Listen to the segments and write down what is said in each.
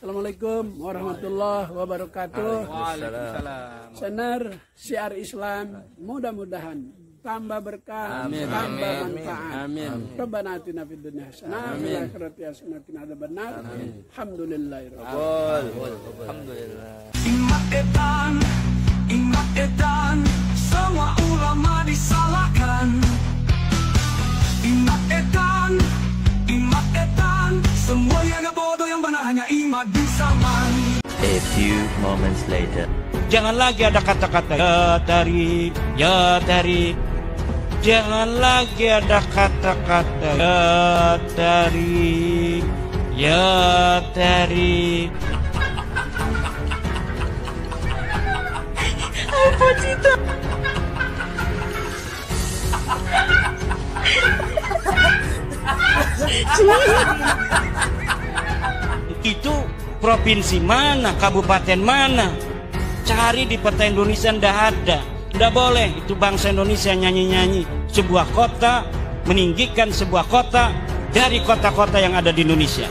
Assalamualaikum warahmatullahi wabarakatuh. Waalaikumsalam. Senar syiar Islam, mudah-mudahan tambah berkah, tambah manfaat. Rabbana atina fid dunya hasanah wa fil akhirati hasanah wa qina adzabannar. Alhamdulillahirabbil Alhamdulillah. Ingat edan, semua ulama disalahkan. Ingat edan, semua yang bodoh yang benar hanya imat di zaman. A few moments later. Jangan lagi ada kata-kata ya tarik. Jangan lagi ada kata-kata ya tarik. Apa cita? Itu provinsi mana, kabupaten mana? Cari di peta Indonesia ndak ada. Ndak boleh itu bangsa Indonesia nyanyi-nyanyi sebuah kota, meninggikan sebuah kota dari kota-kota yang ada di Indonesia.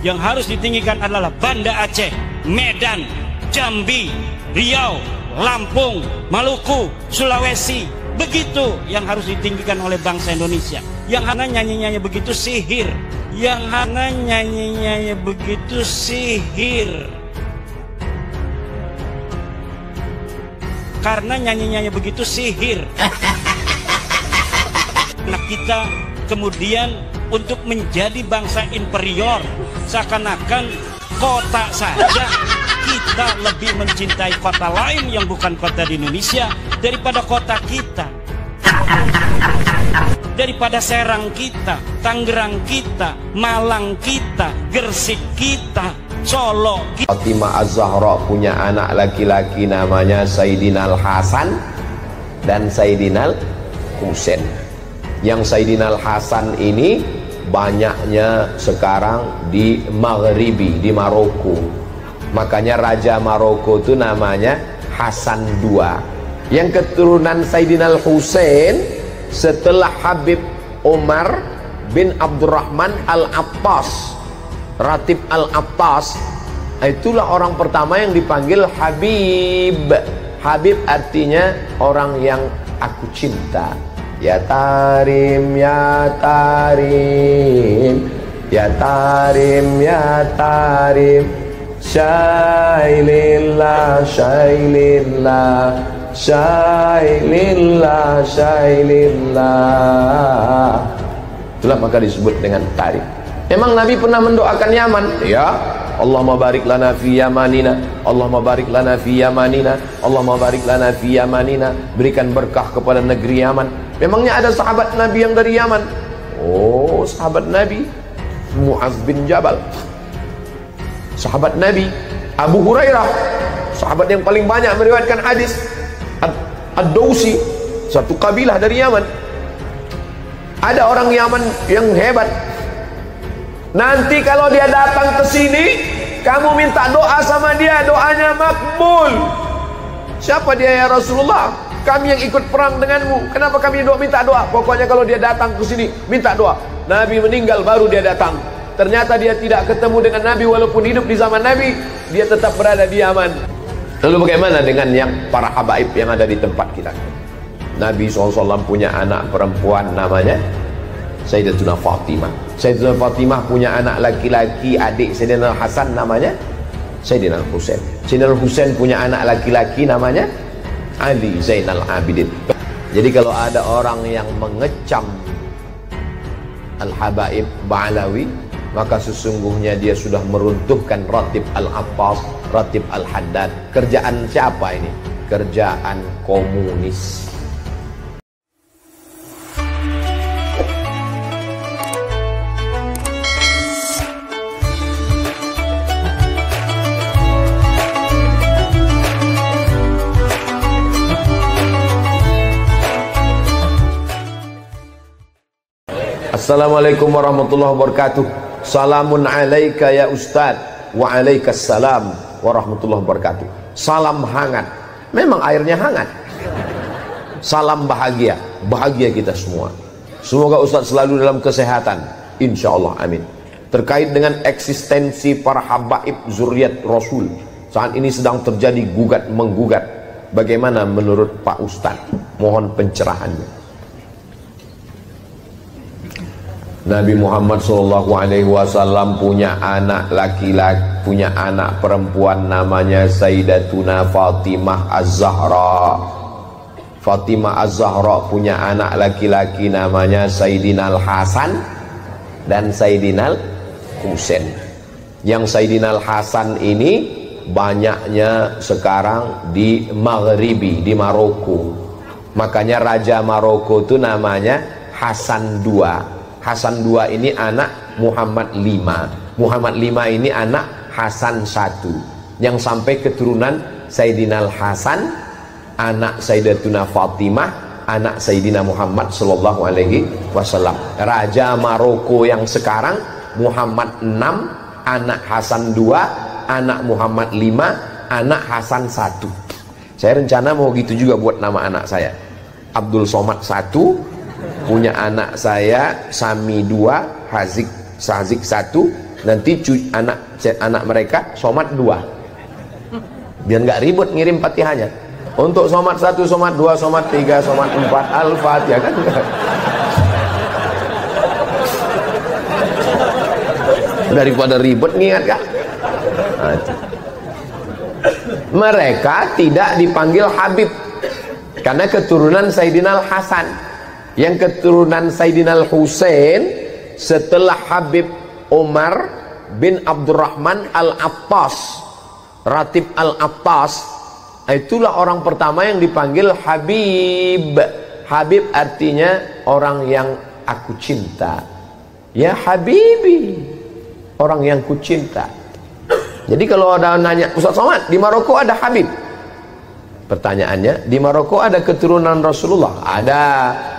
Yang harus ditinggikan adalah Banda Aceh, Medan, Jambi, Riau, Lampung, Maluku, Sulawesi. Begitu yang harus ditinggikan oleh bangsa Indonesia. Yang hanya nyanyi-nyanyi begitu sihir. Yang hanya nyanyi-nyanyi begitu sihir. Karena nyanyi-nyanyi begitu sihir. Anak kita kemudian untuk menjadi bangsa inferior, seakan-akan kota saja kita lebih mencintai kota lain yang bukan kota di Indonesia daripada kota kita, daripada Serang kita, Tangerang kita, Malang kita, Gresik kita, Solo kita. Fatimah Az-Zahra punya anak laki-laki namanya Sayyidina Al-Hasan dan Sayyidina Al-Husain. Yang Sayyidina Al-Hasan ini banyaknya sekarang di Maghribi, di Maroko. Makanya Raja Maroko itu namanya Hasan II. Yang keturunan Sayyidina Al-Husain setelah Habib Umar bin Abdurrahman Al-Attas, Ratib Al-Attas, itulah orang pertama yang dipanggil Habib. Habib artinya orang yang aku cinta. Ya Tarim, ya Tarim, ya Tarim, ya Tarim, Syailillah, Syailillah, Syailillah, Syailillah. Itulah maka disebut dengan Tarim. Memang Nabi pernah mendoakan Yaman? Ya. Allahumma barik lana fi yamanina, Allahumma barik lana fi yamanina, Allahumma barik lana fi yamanina. Berikan berkah kepada negeri Yaman. Memangnya ada sahabat Nabi yang dari Yaman? Oh, sahabat Nabi Mu'adz bin Jabal. Sahabat Nabi Abu Hurairah, sahabat yang paling banyak meriwayatkan hadis. Ad-Dausi, satu kabilah dari Yaman. Ada orang Yaman yang hebat. Nanti kalau dia datang ke sini, kamu minta doa sama dia, doanya makbul. Siapa dia ya Rasulullah? Kami yang ikut perang denganmu. Kenapa kami minta doa? Pokoknya kalau dia datang ke sini, minta doa. Nabi meninggal baru dia datang. Ternyata dia tidak ketemu dengan Nabi walaupun hidup di zaman Nabi, dia tetap berada di Yaman. Lalu bagaimana dengan yang para habaib yang ada di tempat kita? Nabi SAW punya anak perempuan namanya Sayyidatuna Fatimah. Sayyidatuna Fatimah punya anak laki-laki, adik Sayyidina Hasan namanya Sayyidina Husain. Sayyidina Husain punya anak laki-laki namanya Ali Zainal Abidin. Jadi kalau ada orang yang mengecam Al-Habaib Ba'alawi, maka sesungguhnya dia sudah meruntuhkan Ratib Al-Attas, Ratib Al-Haddad. Kerjaan siapa ini? Kerjaan komunis. Assalamualaikum warahmatullahi wabarakatuh. Salamun alaika ya Ustadz. Wa alaikassalam warahmatullahi wabarakatuh. Salam hangat memang airnya hangat. Salam bahagia, bahagia kita semua. Semoga Ustadz selalu dalam kesehatan, insya Allah, amin. Terkait dengan eksistensi para habaib zuriat Rasul, saat ini sedang terjadi gugat menggugat. Bagaimana menurut Pak Ustadz? Mohon pencerahannya. Nabi Muhammad SAW punya anak laki-laki, punya anak perempuan namanya Sayyidatuna Fatimah Az-Zahra. Fatimah Az-Zahra punya anak laki-laki namanya Sayyidina Al-Hasan dan Sayyidina Al-Husain. Yang Sayyidina Al-Hasan ini banyaknya sekarang di Maghribi, di Maroko. Makanya Raja Maroko itu namanya Hasan II. Hasan II ini anak Muhammad V. Muhammad V ini anak Hasan I, yang sampai keturunan Sayyidina Al-Hasan, anak Sayyidatuna Fatimah, anak Sayyidina Muhammad sallallahu alaihi wasallam. Raja Maroko yang sekarang Muhammad VI, anak Hasan II, anak Muhammad V, anak Hasan I. Saya rencana mau gitu juga buat nama anak saya. Abdul Somad I, punya anak saya Sami 2, Sazik 1, nanti anak mereka Somad 2. Biar nggak ribut ngirim Fatihahnya. Untuk Somad 1, Somad 2, Somad 3, Somad 4, Al-Fatihah kan. Daripada ribut ngingat kan. Mereka tidak dipanggil Habib karena keturunan Sayyidina Al-Hasan. Yang keturunan Sayyidina Al-Husain setelah Habib Umar bin Abdurrahman Al-Attas, Ratib Al-Attas, itulah orang pertama yang dipanggil Habib. Habib artinya orang yang aku cinta. Ya Habibi, orang yang ku cinta. Jadi kalau ada nanya, Ustaz Somad, di Maroko ada Habib? Pertanyaannya, di Maroko ada keturunan Rasulullah? Ada,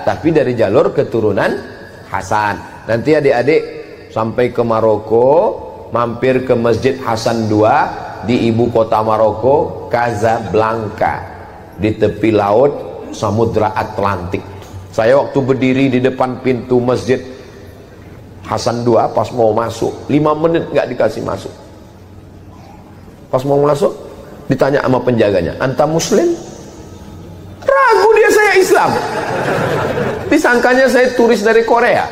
tapi dari jalur keturunan Hasan. Nanti adik-adik sampai ke Maroko, mampir ke Masjid Hasan II di ibu kota Maroko, Casablanca, di tepi laut Samudra Atlantik. Saya waktu berdiri di depan pintu Masjid Hasan II, pas mau masuk 5 menit nggak dikasih masuk. Pas mau masuk ditanya sama penjaganya, anta muslim? Ragu dia saya Islam. Disangkanya saya turis dari Korea.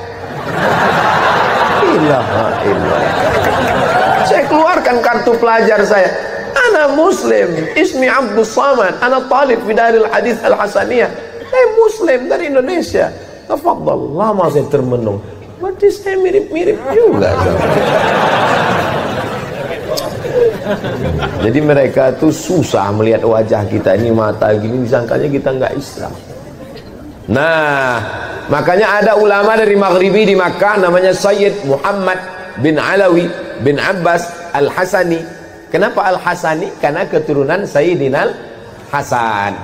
Saya keluarkan kartu pelajar saya. Ana muslim, ismi Abdul Samad, ana talib fi Daril Hadis Al-Hasaniyah. Saya muslim dari Indonesia. Tafadhal. Lama saya termenung. Berarti saya mirip-mirip juga. Jadi mereka tuh susah melihat wajah kita ini, mata gini, disangkanya kita nggak Islam. Nah, makanya ada ulama dari Maghribi di Makkah namanya Sayyid Muhammad bin Alawi bin Abbas Al-Hasani. Kenapa Al-Hasani? Karena keturunan Sayyidina Al-Hasan.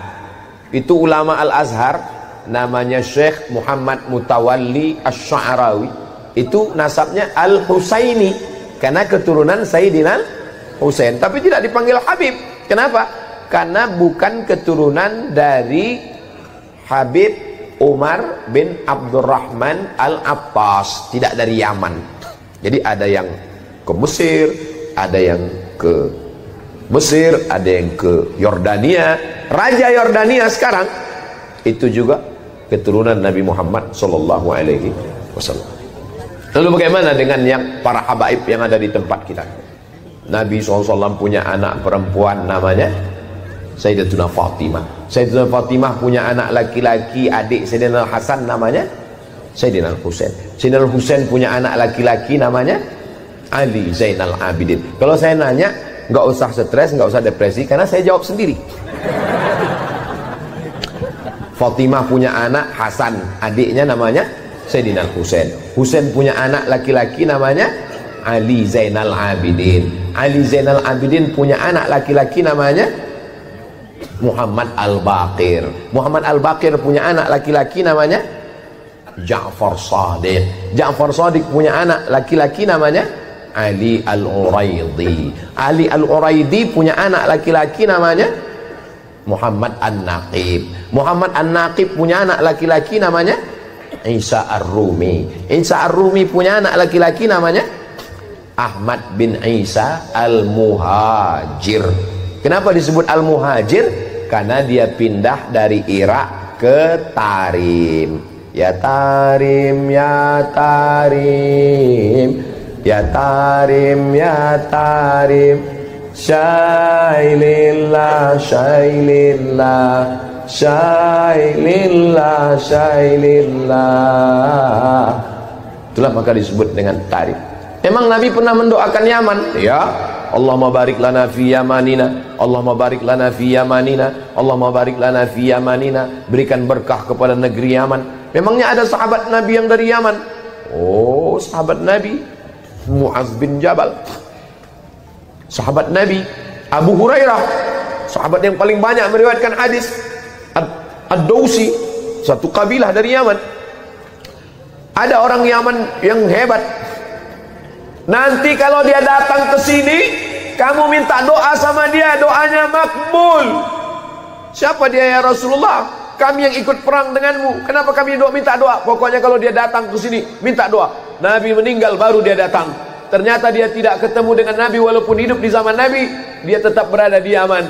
Itu ulama Al-Azhar namanya Syekh Muhammad Mutawalli Asy-Sya'rawi. Itu nasabnya Al-Husaini karena keturunan Sayyidina Husain, tapi tidak dipanggil Habib. Kenapa? Karena bukan keturunan dari Habib Umar bin Abdurrahman Al-Attas, tidak dari Yaman. Jadi ada yang ke Mesir, ada yang ke Mesir, ada yang ke Yordania. Raja Yordania sekarang itu juga keturunan Nabi Muhammad sallallahu alaihi wasallam. Lalu bagaimana dengan yang para habaib yang ada di tempat kita? Nabi SAW punya anak perempuan namanya Sayyidatuna Fatimah. Sayyidatuna Fatimah punya anak laki-laki, adik Sayyidina Hasan namanya Sayyidina Husain. Sayyidina Husain punya anak laki-laki namanya Ali Zainal Abidin. Kalau saya nanya, nggak usah stres, nggak usah depresi, karena saya jawab sendiri. Fatimah punya anak Hasan, adiknya namanya Sayyidina Husain. Husain punya anak laki-laki namanya Ali Zainal Abidin. Ali Zainal Abidin punya anak laki-laki namanya Muhammad Al-Baqir. Muhammad Al-Baqir punya anak laki-laki namanya Ja'far Shadiq. Ja'far Shadiq punya anak laki-laki namanya Ali Al-Uraidi. Ali Al-Uraidi punya anak laki-laki namanya Muhammad An-Naqib. Muhammad An-Naqib punya anak laki-laki namanya Isa Ar-Rumi. Isa Ar-Rumi punya anak laki-laki namanya Ahmad bin Isa Al-Muhajir. Kenapa disebut Al-Muhajir? Karena dia pindah dari Irak ke Tarim. Ya Tarim, ya Tarim, ya Tarim, ya Tarim, Syailillah, Syailillah, Syailillah, Syailillah. Itulah maka disebut dengan Tarim. Memang Nabi pernah mendoakan Yaman, ya. Allahumma barik lana fi yamanina, Allahumma barik lana fi yamanina, Allahumma barik lana fi yamanina. Berikan berkah kepada negeri Yaman. Memangnya ada sahabat Nabi yang dari Yaman? Oh, sahabat Nabi Mu'az bin Jabal, sahabat Nabi Abu Hurairah, sahabat yang paling banyak meriwayatkan hadis, Ad-Dausi, satu kabilah dari Yaman. Ada orang Yaman yang hebat. Nanti kalau dia datang ke sini, kamu minta doa sama dia, doanya makbul. Siapa dia ya Rasulullah? Kami yang ikut perang denganmu. Kenapa kami minta doa? Pokoknya kalau dia datang ke sini, minta doa. Nabi meninggal baru dia datang. Ternyata dia tidak ketemu dengan Nabi walaupun hidup di zaman Nabi. Dia tetap berada di Yaman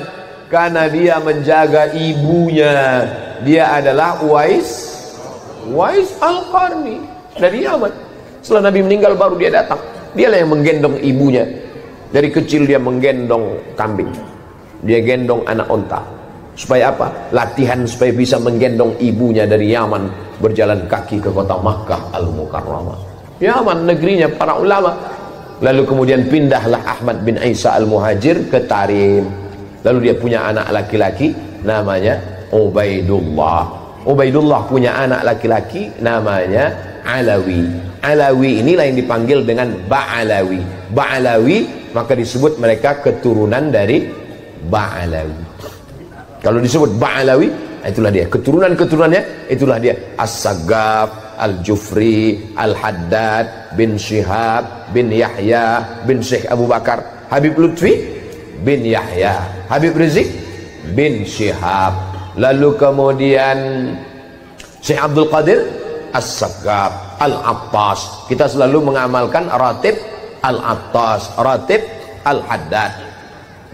karena dia menjaga ibunya. Dia adalah Uwais Al-Qarni dari Yaman. Setelah Nabi meninggal baru dia datang. Dialah yang menggendong ibunya. Dari kecil dia menggendong kambing, dia gendong anak onta. Supaya apa? Latihan supaya bisa menggendong ibunya dari Yaman, berjalan kaki ke kota Makkah Al-Mukarramah. Yaman negerinya para ulama. Lalu kemudian pindahlah Ahmad bin Isa Al-Muhajir ke Tarim. Lalu dia punya anak laki-laki namanya Ubaidullah. Ubaidullah punya anak laki-laki namanya Alawi. Alawi inilah yang dipanggil dengan Ba'alawi. Ba'alawi maka disebut mereka keturunan dari Ba'alawi. Kalau disebut Ba'alawi, itulah dia keturunan-keturunannya, itulah dia As-Saggaf, Al-Jufri, Al-Haddad bin Syihab bin Yahya bin Syekh Abu Bakar, Habib Lutfi bin Yahya, Habib Rizik bin Syihab. Lalu kemudian Syekh Abdul Qadir As-Saggaf, Al-Attas. Kita selalu mengamalkan Ratib Al-Attas, Ratib Al-Haddad.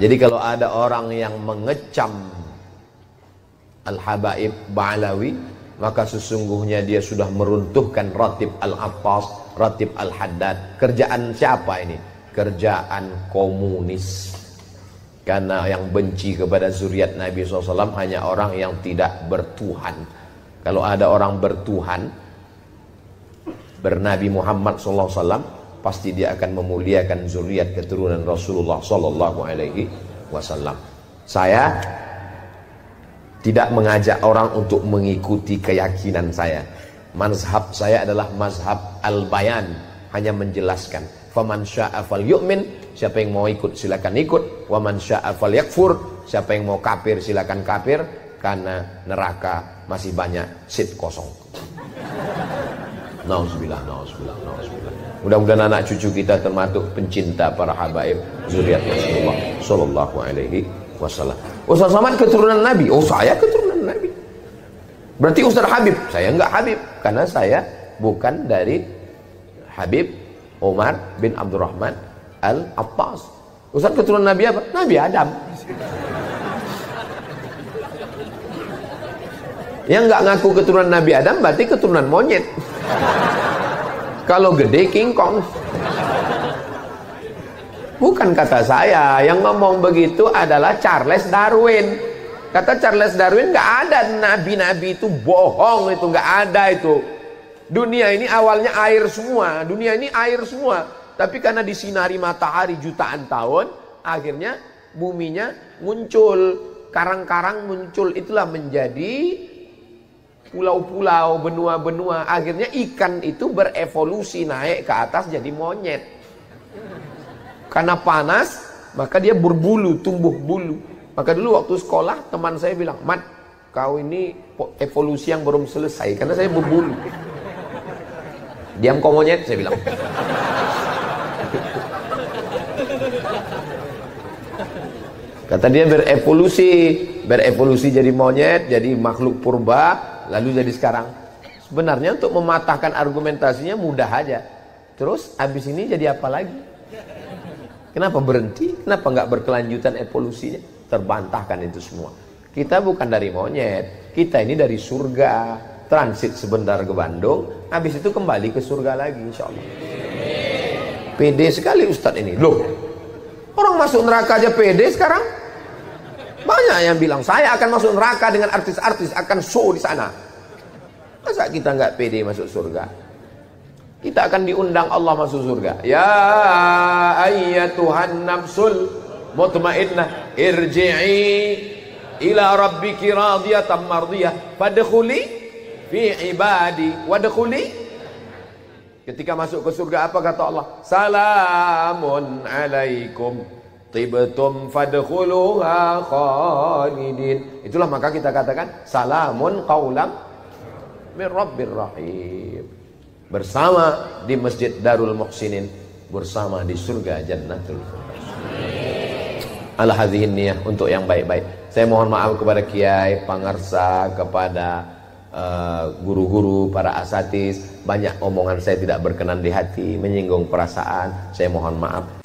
Jadi kalau ada orang yang mengecam Al-Habaib Ba'alawi, maka sesungguhnya dia sudah meruntuhkan Ratib Al-Attas, Ratib Al-Haddad. Kerjaan siapa ini? Kerjaan komunis. Karena yang benci kepada zuriat Nabi SAW hanya orang yang tidak bertuhan. Kalau ada orang bertuhan, bernabi Muhammad SAW, pasti dia akan memuliakan zuriat keturunan Rasulullah SAW. Saya tidak mengajak orang untuk mengikuti keyakinan saya. Mazhab saya adalah mazhab al-bayan, hanya menjelaskan. Faman syaa falyu'min, siapa yang mau ikut silakan ikut. Waman syaa falyakfur, siapa yang mau kafir silakan kafir, karena neraka masih banyak seat kosong. Nauzubillah, nauzubillah, nauzubillah. Mudah-mudahan anak cucu kita termasuk pencinta para habaib zuriat Rasulullah sallallahu alaihi wasallam. Ustaz Samad keturunan Nabi. Oh, saya keturunan Nabi. Berarti Ustaz Habib. Saya enggak Habib karena saya bukan dari Habib Umar bin Abdurrahman Al-Attas. Ustaz keturunan Nabi apa? Nabi Adam. Yang enggak ngaku keturunan Nabi Adam berarti keturunan monyet. Kalau gede King Kong. Bukan kata saya, yang ngomong begitu adalah Charles Darwin. Kata Charles Darwin, nggak ada nabi-nabi, itu bohong, itu nggak ada itu. Dunia ini awalnya air semua, dunia ini air semua. Tapi karena disinari matahari jutaan tahun, akhirnya buminya muncul, karang-karang muncul, itulah menjadi pulau-pulau, benua-benua. Akhirnya ikan itu berevolusi naik ke atas jadi monyet. Karena panas, maka dia berbulu, tumbuh bulu. Maka dulu waktu sekolah, teman saya bilang, Mat, kau ini evolusi yang belum selesai, karena saya berbulu. Diam kau monyet, saya bilang. Kata dia berevolusi berevolusi jadi monyet, jadi makhluk purba, lalu jadi sekarang. Sebenarnya untuk mematahkan argumentasinya mudah aja. Terus habis ini jadi apa lagi? Kenapa berhenti? Kenapa nggak berkelanjutan evolusinya? Terbantahkan itu semua. Kita bukan dari monyet, kita ini dari surga. Transit sebentar ke Bandung, habis itu kembali ke surga lagi, insya Allah. Pede sekali Ustadz ini. Loh, orang masuk neraka aja pede sekarang. Banyak yang bilang saya akan masuk neraka dengan artis-artis, akan show di sana. Masa kita nggak pede masuk surga? Kita akan diundang Allah masuk surga. Ya ayyatuhan nafsul mutmainnah irji'i ila rabbiki radiyatan mardiyah fadkhuli fi ibadi wadkhuli. Ketika masuk ke surga apa kata Allah? Salamun alaikum tibtum fadkhuluha khalidin. Itulah maka kita katakan salamun qaulam min rabbir rahim. Bersama di Masjid Darul Muhsinin, bersama di surga Jannatul Firdaus. Al-hadhihin niyah untuk yang baik-baik. Saya mohon maaf kepada kiai, pangarsa, kepada guru-guru, para asatis. Banyak omongan saya tidak berkenan di hati, menyinggung perasaan. Saya mohon maaf.